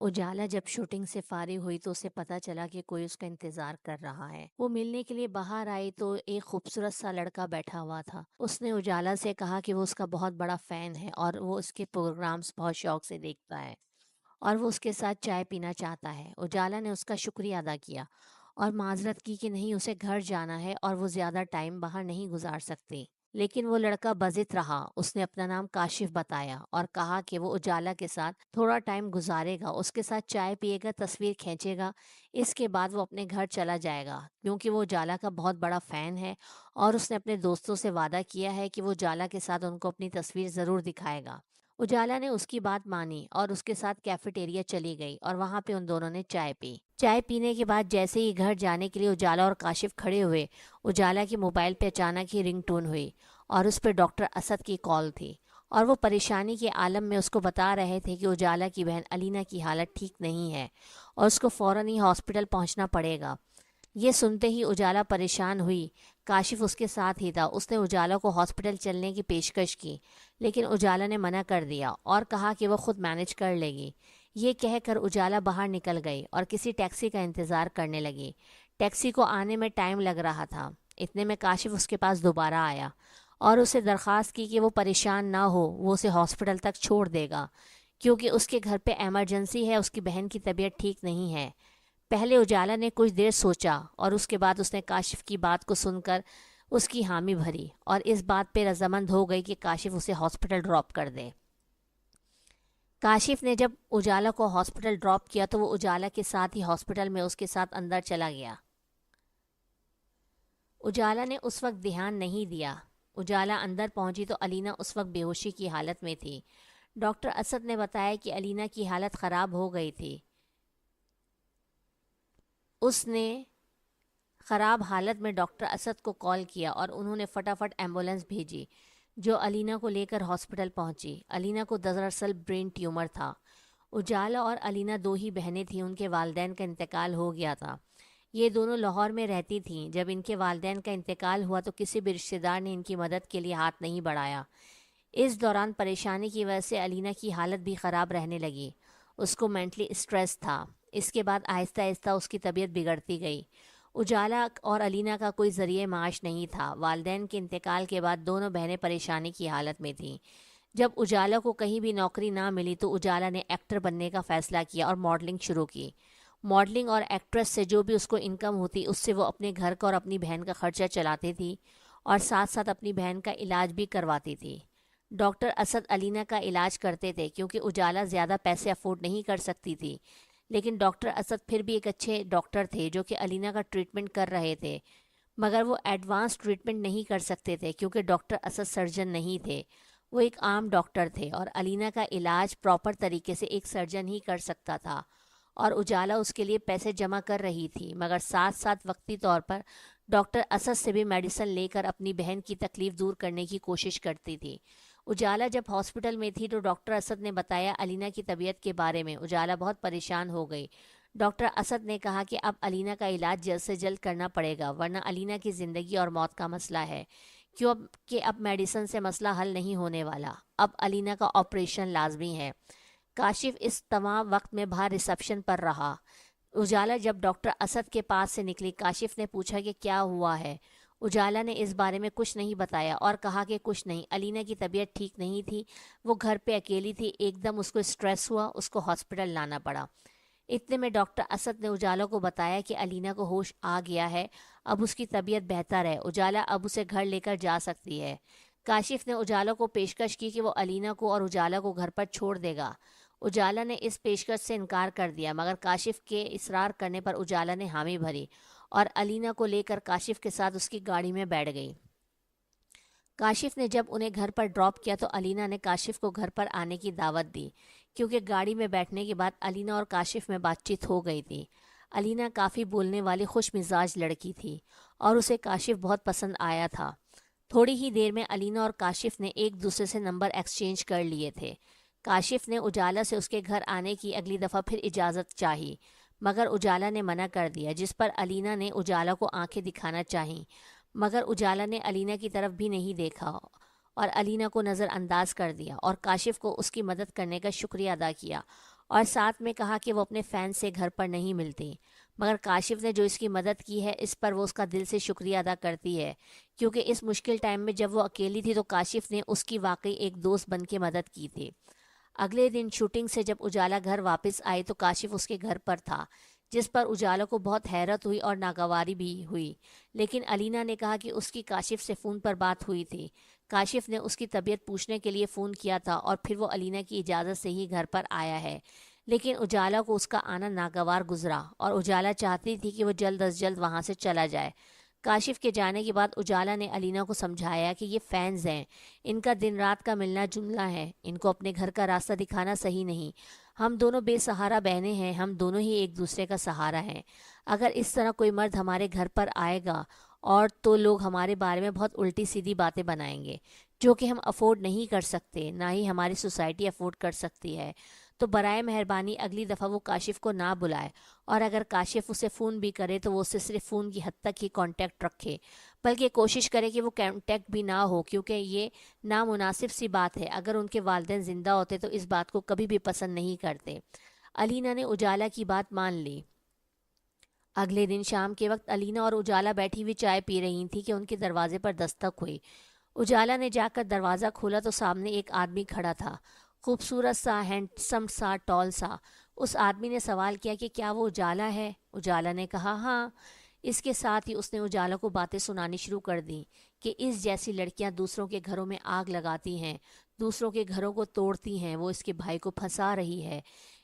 اجالا جب شوٹنگ سے فارغ ہوئی تو اسے پتہ چلا کہ کوئی اس کا انتظار کر رہا ہے۔ وہ ملنے کے لیے باہر آئی تو ایک خوبصورت سا لڑکا بیٹھا ہوا تھا۔ اس نے اجالا سے کہا کہ وہ اس کا بہت بڑا فین ہے اور وہ اس کے پروگرامز بہت شوق سے دیکھتا ہے اور وہ اس کے ساتھ چائے پینا چاہتا ہے۔ اجالا نے اس کا شکریہ ادا کیا اور معذرت کی کہ نہیں، اسے گھر جانا ہے اور وہ زیادہ ٹائم باہر نہیں گزار سکتی۔ لیکن وہ لڑکا بضد رہا۔ اس نے اپنا نام کاشف بتایا اور کہا کہ وہ اجالا کے ساتھ تھوڑا ٹائم گزارے گا، اس کے ساتھ چائے پیے گا، تصویر کھینچے گا، اس کے بعد وہ اپنے گھر چلا جائے گا کیونکہ وہ اجالا کا بہت بڑا فین ہے اور اس نے اپنے دوستوں سے وعدہ کیا ہے کہ وہ اجالا کے ساتھ ان کو اپنی تصویر ضرور دکھائے گا۔ اجالا نے اس کی بات مانی اور اس کے ساتھ کیفیٹیریا چلی گئی اور وہاں پہ ان دونوں نے چائے پی۔ چائے پینے کے بعد جیسے ہی گھر جانے کے لیے اجالا اور کاشف کھڑے ہوئے، اجالا کے موبائل پہ اچانک ہی رنگ ٹون ہوئی اور اس پہ ڈاکٹر اسد کی کال تھی اور وہ پریشانی کے عالم میں اس کو بتا رہے تھے کہ اجالا کی بہن علینا کی حالت ٹھیک نہیں ہے اور اس کو فوراً ہی ہاسپٹل پہنچنا پڑے گا۔ یہ سنتے ہی اجالا پریشان ہوئی۔ کاشف اس کے ساتھ ہی تھا۔ اس نے اجالا کو ہاسپٹل چلنے کی پیشکش کی لیکن اجالا نے منع کر دیا اور کہا کہ وہ خود مینج کر لے گی۔ یہ کہہ کر اجالا باہر نکل گئی اور کسی ٹیکسی کا انتظار کرنے لگی۔ ٹیکسی کو آنے میں ٹائم لگ رہا تھا۔ اتنے میں کاشف اس کے پاس دوبارہ آیا اور اسے درخواست کی کہ وہ پریشان نہ ہو، وہ اسے ہاسپٹل تک چھوڑ دے گا کیونکہ اس کے گھر پہ ایمرجنسی ہے، اس کی بہن کی طبیعت ٹھیک نہیں ہے۔ پہلے اجالا نے کچھ دیر سوچا اور اس کے بعد اس نے کاشف کی بات کو سن کر اس کی حامی بھری اور اس بات پہ رضامند ہو گئی کہ کاشف اسے ہاسپٹل ڈراپ کر دے۔ کاشف نے جب اجالا کو ہاسپٹل ڈراپ کیا تو وہ اجالا کے ساتھ ہی ہاسپٹل میں اس کے ساتھ اندر چلا گیا۔ اجالا نے اس وقت دھیان نہیں دیا۔ اجالا اندر پہنچی تو علینا اس وقت بے ہوشی کی حالت میں تھی۔ ڈاکٹر اسد نے بتایا کہ علینا کی حالت خراب ہو گئی تھی۔ اس نے خراب حالت میں ڈاکٹر اسد کو کال کیا اور انہوں نے فٹافٹ ایمبولینس بھیجی جو علینا کو لے کر ہاسپٹل پہنچی۔ علینا کو دراصل برین ٹیومر تھا۔ اجالا اور علینا دو ہی بہنیں تھیں، ان کے والدین کا انتقال ہو گیا تھا۔ یہ دونوں لاہور میں رہتی تھیں۔ جب ان کے والدین کا انتقال ہوا تو کسی بھی رشتہ دار نے ان کی مدد کے لیے ہاتھ نہیں بڑھایا۔ اس دوران پریشانی کی وجہ سے علینا کی حالت بھی خراب رہنے لگی۔ اس کو مینٹلی اسٹریس تھا۔ اس کے بعد آہستہ آہستہ اس کی طبیعت بگڑتی گئی۔ اجالا اور علینا کا کوئی ذریعہ معاش نہیں تھا۔ والدین کے انتقال کے بعد دونوں بہنیں پریشانی کی حالت میں تھیں۔ جب اجالا کو کہیں بھی نوکری نہ ملی تو اجالا نے ایکٹر بننے کا فیصلہ کیا اور ماڈلنگ شروع کی۔ ماڈلنگ اور ایکٹریس سے جو بھی اس کو انکم ہوتی اس سے وہ اپنے گھر کا اور اپنی بہن کا خرچہ چلاتی تھی اور ساتھ ساتھ اپنی بہن کا علاج بھی کرواتی تھی۔ ڈاکٹر اسد علینا کا علاج کرتے تھے کیونکہ اجالا زیادہ پیسے افورڈ نہیں کر سکتی تھی، لیکن ڈاکٹر اسد پھر بھی ایک اچھے ڈاکٹر تھے جو کہ علینا کا ٹریٹمنٹ کر رہے تھے، مگر وہ ایڈوانس ٹریٹمنٹ نہیں کر سکتے تھے کیونکہ ڈاکٹر اسد سرجن نہیں تھے، وہ ایک عام ڈاکٹر تھے اور علینا کا علاج پراپر طریقے سے ایک سرجن ہی کر سکتا تھا اور اجالا اس کے لیے پیسے جمع کر رہی تھی، مگر ساتھ ساتھ وقتی طور پر ڈاکٹر اسد سے بھی میڈیسن لے کر اپنی بہن کی تکلیف دور کرنے کی کوشش کرتی تھی۔ اجالا جب ہاسپٹل میں تھی تو ڈاکٹر اسد نے بتایا علینا کی طبیعت کے بارے میں۔ اجالا بہت پریشان ہو گئی۔ ڈاکٹر اسد نے کہا کہ اب علینا کا علاج جلد سے جلد کرنا پڑے گا ورنہ علینا کی زندگی اور موت کا مسئلہ ہے، کیونکہ اب میڈیسن سے مسئلہ حل نہیں ہونے والا، اب علینا کا آپریشن لازمی ہے۔ کاشف اس تمام وقت میں باہر ریسپشن پر رہا۔ اجالا جب ڈاکٹر اسد کے پاس سے نکلی، کاشف نے پوچھا کہ کیا ہوا ہے۔ اجالا نے اس بارے میں کچھ نہیں بتایا اور کہا کہ کچھ نہیں، علینا کی طبیعت ٹھیک نہیں تھی، وہ گھر پہ اکیلی تھی، ایک دم اس کو اسٹریس ہوا، اس کو ہاسپٹل لانا پڑا۔ اتنے میں ڈاکٹر اسد نے اجالا کو بتایا کہ علینا کو ہوش آ گیا ہے، اب اس کی طبیعت بہتر ہے، اجالا اب اسے گھر لے کر جا سکتی ہے۔ کاشف نے اجالا کو پیشکش کی کہ وہ علینا کو اور اجالا کو گھر پر چھوڑ دے گا۔ اجالا نے اس پیشکش سے انکار کر دیا، مگر کاشف کے اصرار کرنے پر اجالا نے حامی بھری اور علینا کو لے کر کاشف کے ساتھ اس کی گاڑی میں بیٹھ گئی۔ کاشف نے جب انہیں گھر پر ڈراپ کیا تو علینا نے کاشف کو گھر پر آنے کی دعوت دی کیونکہ گاڑی میں بیٹھنے کے بعد علینا اور کاشف میں بات چیت ہو گئی تھی۔ علینا کافی بولنے والی خوش مزاج لڑکی تھی اور اسے کاشف بہت پسند آیا تھا۔ تھوڑی ہی دیر میں علینا اور کاشف نے ایک دوسرے سے نمبر ایکسچینج کر لیے تھے۔ کاشف نے اجالا سے اس کے گھر آنے کی اگلی دفعہ پھر اجازت چاہی، مگر اجالا نے منع کر دیا، جس پر علینا نے اجالا کو آنکھیں دکھانا چاہی، مگر اجالا نے علینا کی طرف بھی نہیں دیکھا اور علینا کو نظر انداز کر دیا اور کاشف کو اس کی مدد کرنے کا شکریہ ادا کیا اور ساتھ میں کہا کہ وہ اپنے فینس سے گھر پر نہیں ملتی، مگر کاشف نے جو اس کی مدد کی ہے اس پر وہ اس کا دل سے شکریہ ادا کرتی ہے، کیونکہ اس مشکل ٹائم میں جب وہ اکیلی تھی تو کاشف نے اس کی واقعی ایک دوست بن کے مدد کی تھی۔ اگلے دن شوٹنگ سے جب اجالا گھر واپس آئی تو کاشف اس کے گھر پر تھا، جس پر اجالا کو بہت حیرت ہوئی اور ناگواری بھی ہوئی، لیکن علینا نے کہا کہ اس کی کاشف سے فون پر بات ہوئی تھی۔ کاشف نے اس کی طبیعت پوچھنے کے لیے فون کیا تھا اور پھر وہ علینا کی اجازت سے ہی گھر پر آیا ہے، لیکن اجالا کو اس کا آنا ناگوار گزرا اور اجالا چاہتی تھی کہ وہ جلد از جلد وہاں سے چلا جائے۔ کاشف کے جانے کے بعد اجالا نے علینا کو سمجھایا کہ یہ فینز ہیں، ان کا دن رات کا ملنا جلنا ہے، ان کو اپنے گھر کا راستہ دکھانا صحیح نہیں۔ ہم دونوں بے سہارا بہنیں ہیں، ہم دونوں ہی ایک دوسرے کا سہارا ہیں۔ اگر اس طرح کوئی مرد ہمارے گھر پر آئے گا اور تو لوگ ہمارے بارے میں بہت الٹی سیدھی باتیں بنائیں گے، جو کہ ہم افورڈ نہیں کر سکتے، نہ ہی ہماری سوسائٹی افورڈ کر سکتی ہے۔ تو برائے مہربانی اگلی دفعہ وہ کاشف کو نہ بلائے، اور اگر کاشف اسے فون بھی کرے تو وہ اسے صرف فون کی حد تک ہی کانٹیکٹ رکھے، بلکہ کوشش کرے کہ وہ کانٹیکٹ بھی نہ ہو، کیونکہ یہ نامناسب سی بات ہے۔ اگر ان کے والدین زندہ ہوتے تو اس بات کو کبھی بھی پسند نہیں کرتے۔ علینا نے اجالا کی بات مان لی۔ اگلے دن شام کے وقت علینا اور اجالا بیٹھی ہوئی چائے پی رہی تھی کہ ان کے دروازے پر دستک ہوئی۔ اجالا نے جا کر دروازہ کھولا تو سامنے ایک آدمی کھڑا تھا، خوبصورت سا، ہینڈسم سا، ٹال سا۔ اس آدمی نے سوال کیا کہ کیا وہ اجالا ہے؟ اجالا نے کہا ہاں۔ اس کے ساتھ ہی اس نے اجالا کو باتیں سنانی شروع کر دیں کہ اس جیسی لڑکیاں دوسروں کے گھروں میں آگ لگاتی ہیں، دوسروں کے گھروں کو توڑتی ہیں، وہ اس کے بھائی کو پھنسا رہی ہے،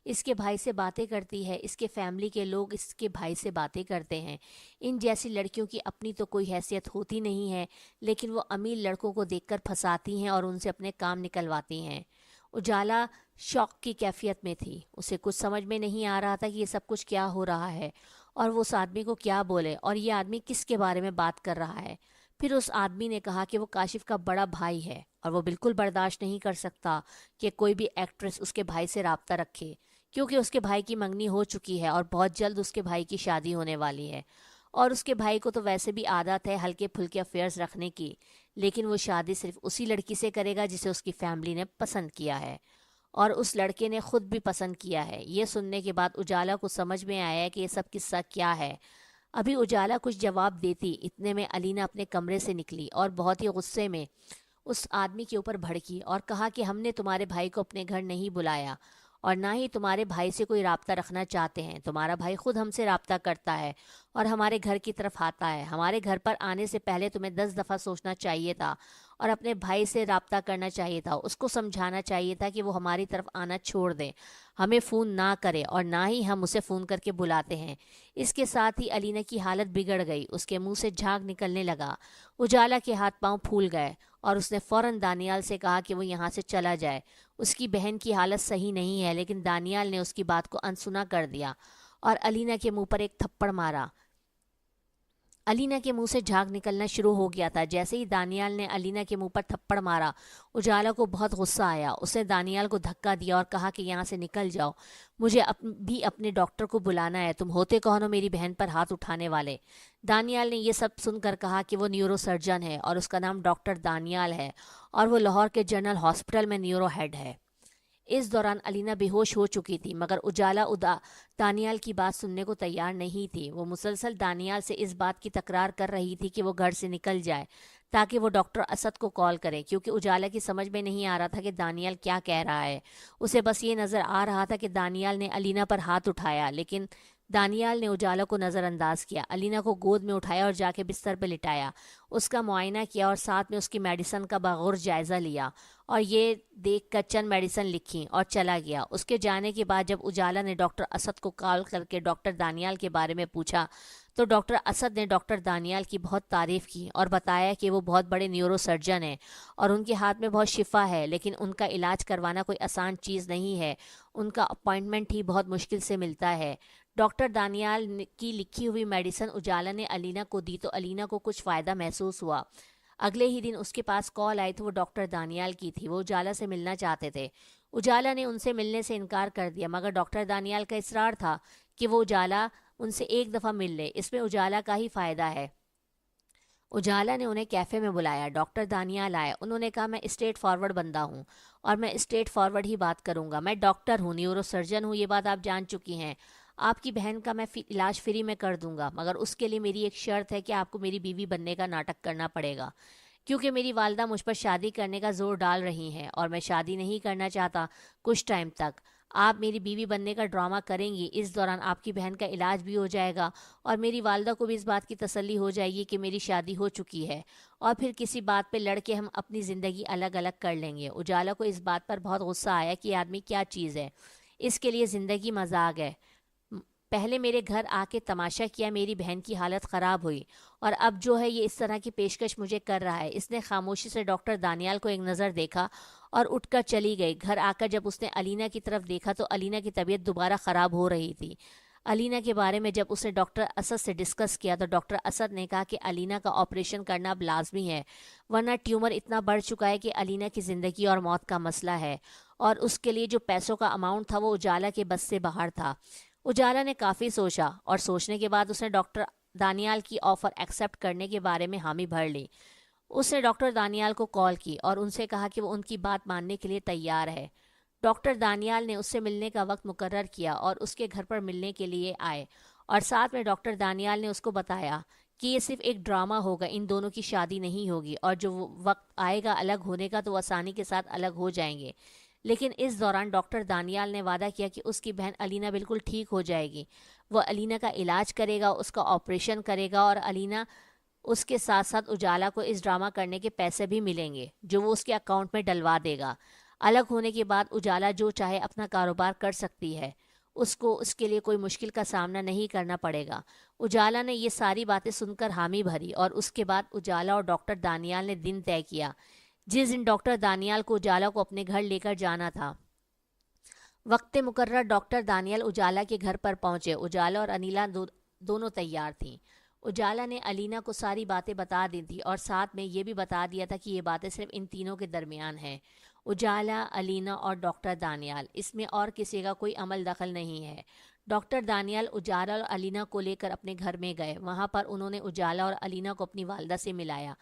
اس کے بھائی سے باتیں کرتی ہے، اس کے فیملی کے لوگ اس کے بھائی سے باتیں کرتے ہیں۔ ان جیسی لڑکیوں کی اپنی تو کوئی حیثیت ہوتی نہیں ہے، لیکن وہ امیر لڑکوں کو دیکھ کر پھنساتی ہیں اور ان سے اپنے کام نکلواتی ہیں۔ اجالا شوق کی کیفیت میں تھی، اسے کچھ سمجھ میں نہیں آ رہا تھا کہ یہ سب کچھ کیا ہو رہا ہے اور وہ اس آدمی کو کیا بولے، اور یہ آدمی کس کے بارے میں بات کر رہا ہے۔ پھر اس آدمی نے کہا کہ وہ کاشف کا بڑا بھائی ہے اور وہ بالکل برداشت نہیں کر سکتا کہ کوئی بھی ایکٹریس اس کے بھائی سے رابطہ رکھے، کیونکہ اس کے بھائی کی منگنی ہو چکی ہے اور بہت جلد اس کے بھائی کی شادی ہونے والی ہے، اور اس کے بھائی کو تو ویسے بھی عادت ہے ہلکے پھلکے افیئرز رکھنے کی، لیکن وہ شادی صرف اسی لڑکی سے کرے گا جسے اس کی فیملی نے پسند کیا ہے، اور اس لڑکے نے خود بھی پسند کیا ہے۔ یہ سننے کے بعد اجالا کو سمجھ میں آیا کہ یہ سب قصہ کیا ہے۔ ابھی اجالا کچھ جواب دیتی، اتنے میں علینا اپنے کمرے سے نکلی اور بہت ہی غصے میں اس آدمی کے اوپر بھڑکی اور کہا کہ ہم نے تمہارے بھائی کو اپنے گھر نہیں بلایا اور نہ ہی تمہارے بھائی سے کوئی رابطہ رکھنا چاہتے ہیں، تمہارا بھائی خود ہم سے رابطہ کرتا ہے اور ہمارے گھر کی طرف آتا ہے۔ ہمارے گھر پر آنے سے پہلے تمہیں 10 دفعہ سوچنا چاہیے تھا اور اپنے بھائی سے رابطہ کرنا چاہیے تھا، اس کو سمجھانا چاہیے تھا کہ وہ ہماری طرف آنا چھوڑ دے، ہمیں فون نہ کرے، اور نہ ہی ہم اسے فون کر کے بلاتے ہیں۔ اس کے ساتھ ہی علینا کی حالت بگڑ گئی، اس کے منہ سے جھاگ نکلنے لگا۔ اجالا کے ہاتھ پاؤں پھول گئے اور اس نے فوراً دانیال سے کہا کہ وہ یہاں سے چلا جائے۔ اس کی بہن کی حالت صحیح نہیں ہے، لیکن دانیال نے اس کی بات کو انسنا کر دیا اور علینا کے منہ پر ایک تھپڑ مارا۔ علینا کے منہ سے جھاگ نکلنا شروع ہو گیا تھا۔ جیسے ہی دانیال نے علینا کے منہ پر تھپڑ مارا، اجالا کو بہت غصہ آیا۔ اس نے دانیال کو دھکا دیا اور کہا کہ یہاں سے نکل جاؤ، مجھے بھی اپنے ڈاکٹر کو بلانا ہے، تم ہوتے کون ہو میری بہن پر ہاتھ اٹھانے والے؟ دانیال نے یہ سب سن کر کہا کہ وہ نیورو سرجن ہے اور اس کا نام ڈاکٹر دانیال ہے اور وہ لاہور کے جنرل ہاسپٹل میں نیورو ہیڈ ہے۔ اس دوران علینا بے ہوش ہو چکی تھی، مگر اجالا دانیال کی بات سننے کو تیار نہیں تھی۔ وہ مسلسل دانیال سے اس بات کی تکرار کر رہی تھی کہ وہ گھر سے نکل جائے تاکہ وہ ڈاکٹر اسد کو کال کرے، کیونکہ اجالا کی سمجھ میں نہیں آ رہا تھا کہ دانیال کیا کہہ رہا ہے۔ اسے بس یہ نظر آ رہا تھا کہ دانیال نے علینا پر ہاتھ اٹھایا، لیکن دانیال نے اجالا کو نظر انداز کیا، علینا کو گود میں اٹھایا اور جا کے بستر پہ لٹایا، اس کا معائنہ کیا اور ساتھ میں اس کی میڈیسن کا بغور جائزہ لیا اور یہ دیکھ کر چند میڈیسن لکھی اور چلا گیا۔ اس کے جانے کے بعد جب اجالا نے ڈاکٹر اسد کو کال کر کے ڈاکٹر دانیال کے بارے میں پوچھا تو ڈاکٹر اسد نے ڈاکٹر دانیال کی بہت تعریف کی اور بتایا کہ وہ بہت بڑے نیورو سرجن ہیں اور ان کے ہاتھ میں بہت شفا ہے، لیکن ان کا علاج کروانا کوئی آسان چیز نہیں ہے، ان کا اپوائنٹمنٹ ہی بہت مشکل سے ملتا ہے۔ ڈاکٹر دانیال کی لکھی ہوئی میڈیسن اجالا نے علینا کو دی تو علینا کو کچھ فائدہ محسوس ہوا۔ اگلے ہی دن اس کے پاس کال آئی تو وہ ڈاکٹر دانیال کی تھی، وہ اجالا سے ملنا چاہتے تھے۔ اجالا نے ان سے ملنے سے انکار کر دیا، مگر ڈاکٹر دانیال کا اصرار تھا کہ وہ اجالا ان سے ایک دفعہ مل لے، اس میں اجالا کا ہی فائدہ ہے۔ اجالا نے انہیں کیفے میں بلایا. ڈاکٹر دانیال آئے. انہوں نے کہا میں اسٹریٹ فارورڈ بندہ ہوں اور میں اسٹریٹ فارورڈ ہی بات کروں گا. میں ڈاکٹر ہوں, نیورو سرجن ہوں, یہ بات آپ جان چکی ہیں. آپ کی بہن کا میں علاج فری میں کر دوں گا, مگر اس کے لیے میری ایک شرط ہے کہ آپ کو میری بیوی بننے کا ناٹک کرنا پڑے گا, کیونکہ میری والدہ مجھ پر شادی کرنے کا زور ڈال رہی ہیں اور میں شادی نہیں کرنا چاہتا کچھ ٹائم تک. آپ میری بیوی بننے کا ڈرامہ کریں گی, اس دوران آپ کی بہن کا علاج بھی ہو جائے گا اور میری والدہ کو بھی اس بات کی تسلی ہو جائے گی کہ میری شادی ہو چکی ہے, اور پھر کسی بات پہ لڑ کے ہم اپنی زندگی الگ الگ کر لیں گے. اجالا کو اس بات پر بہت غصہ آیا کہ یہ آدمی کیا چیز ہے, اس کے لیے زندگی مذاق ہے. پہلے میرے گھر آ کے تماشا کیا, میری بہن کی حالت خراب ہوئی, اور اب جو ہے یہ اس طرح کی پیشکش مجھے کر رہا ہے. اس نے خاموشی سے ڈاکٹر دانیال کو ایک نظر دیکھا اور اٹھ کر چلی گئی. گھر آ کر جب اس نے علینا کی طرف دیکھا تو علینا کی طبیعت دوبارہ خراب ہو رہی تھی. علینا کے بارے میں جب اس نے ڈاکٹر اسد سے ڈسکس کیا تو ڈاکٹر اسد نے کہا کہ علینا کا آپریشن کرنا اب لازمی ہے, ورنہ ٹیومر اتنا بڑھ چکا ہے کہ علینا کی زندگی اور موت کا مسئلہ ہے, اور اس کے لیے جو پیسوں کا اماؤنٹ تھا وہ اجالا کے بس سے باہر تھا. اجالا نے کافی سوچا اور سوچنے کے بعد اس نے ڈاکٹر دانیال کی آفر ایکسیپٹ کرنے کے بارے میں حامی بھر لی. اس نے ڈاکٹر دانیال کو کال کی اور ان سے کہا کہ وہ ان کی بات ماننے کے لیے تیار ہے. ڈاکٹر دانیال نے اس سے ملنے کا وقت مقرر کیا اور اس کے گھر پر ملنے کے لیے آئے, اور ساتھ میں ڈاکٹر دانیال نے اس کو بتایا کہ یہ صرف ایک ڈرامہ ہوگا, ان دونوں کی شادی نہیں ہوگی, اور جو وقت آئے گا الگ ہونے کا تو وہ آسانی کے ساتھ الگ ہو جائیں گے. لیکن اس دوران ڈاکٹر دانیال نے وعدہ کیا کہ اس کی بہن علینا بالکل ٹھیک ہو جائے گی, وہ علینا کا علاج کرے گا, اس کا آپریشن کرے گا, اور علینا اس کے ساتھ ساتھ اجالا کو اس ڈرامہ کرنے کے پیسے بھی ملیں گے جو وہ اس کے اکاؤنٹ میں ڈلوا دے گا. الگ ہونے کے بعد اجالا جو چاہے اپنا کاروبار کر سکتی ہے, اس کو اس کے لیے کوئی مشکل کا سامنا نہیں کرنا پڑے گا. اجالا نے یہ ساری باتیں سن کر حامی بھری, اور اس کے بعد اجالا اور ڈاکٹر دانیال نے دن طے کیا جس دن ڈاکٹر دانیال کو اجالا کو اپنے گھر لے کر جانا تھا. وقت مقرر ڈاکٹر دانیال اجالا کے گھر پر پہنچے. اجالا اور انیلا دونوں تیار تھیں. اجالا نے علینا کو ساری باتیں بتا دی تھی اور ساتھ میں یہ بھی بتا دیا تھا کہ یہ باتیں صرف ان تینوں کے درمیان ہیں, اجالا, علینا اور ڈاکٹر دانیال, اس میں اور کسی کا کوئی عمل دخل نہیں ہے. ڈاکٹر دانیال اجالا اور علینا کو لے کر اپنے گھر میں گئے. وہاں پر انہوں نے اجالا اور علینا کو اپنی والدہ سے ملایا.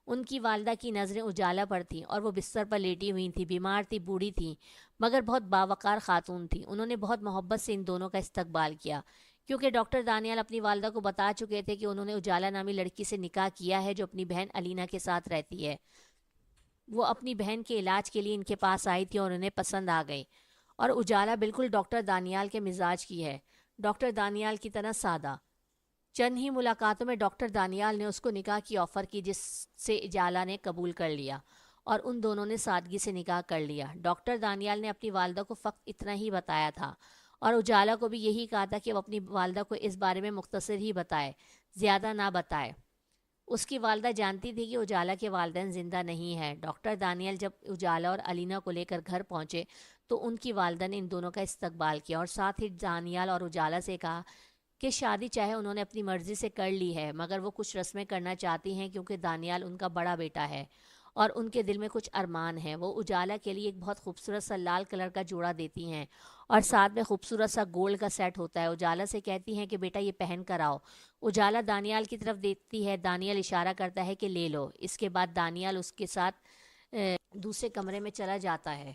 ان کی والدہ کی نظریں اجالا پر تھیں اور وہ بستر پر لیٹی ہوئی تھیں, بیمار تھی, بوڑھی تھیں, مگر بہت باوقار خاتون تھیں. انہوں نے بہت محبت سے ان دونوں کا استقبال کیا, کیونکہ ڈاکٹر دانیال اپنی والدہ کو بتا چکے تھے کہ انہوں نے اجالا نامی لڑکی سے نکاح کیا ہے جو اپنی بہن علینا کے ساتھ رہتی ہے. وہ اپنی بہن کے علاج کے لیے ان کے پاس آئی تھی اور انہیں پسند آ گئی, اور اجالا بالکل ڈاکٹر دانیال کے مزاج کی ہے, ڈاکٹر دانیال کی طرح سادہ. چند ہی ملاقاتوں میں ڈاکٹر دانیال نے اس کو نکاح کی آفر کی, جس سے اجالا نے قبول کر لیا اور ان دونوں نے سادگی سے نکاح کر لیا. ڈاکٹر دانیال نے اپنی والدہ کو فقط اتنا ہی بتایا تھا اور اجالا کو بھی یہی کہا تھا کہ وہ اپنی والدہ کو اس بارے میں مختصر ہی بتائے, زیادہ نہ بتائے. اس کی والدہ جانتی تھی کہ اجالا کے والدین زندہ نہیں ہیں. ڈاکٹر دانیال جب اجالا اور علینا کو لے کر گھر پہنچے تو ان کی والدہ نے ان دونوں کا استقبال کیا اور ساتھ ہی دانیال اور اجالا سے کہا کہ شادی چاہے انہوں نے اپنی مرضی سے کر لی ہے, مگر وہ کچھ رسمیں کرنا چاہتی ہیں کیونکہ دانیال ان کا بڑا بیٹا ہے اور ان کے دل میں کچھ ارمان ہیں. وہ اجالا کے لیے ایک بہت خوبصورت سا لال کلر کا جوڑا دیتی ہیں اور ساتھ میں خوبصورت سا گولڈ کا سیٹ ہوتا ہے. اجالا سے کہتی ہیں کہ بیٹا یہ پہن کر آؤ. اجالا دانیال کی طرف دیکھتی ہے, دانیال اشارہ کرتا ہے کہ لے لو. اس کے بعد دانیال اس کے ساتھ دوسرے کمرے میں چلا جاتا ہے.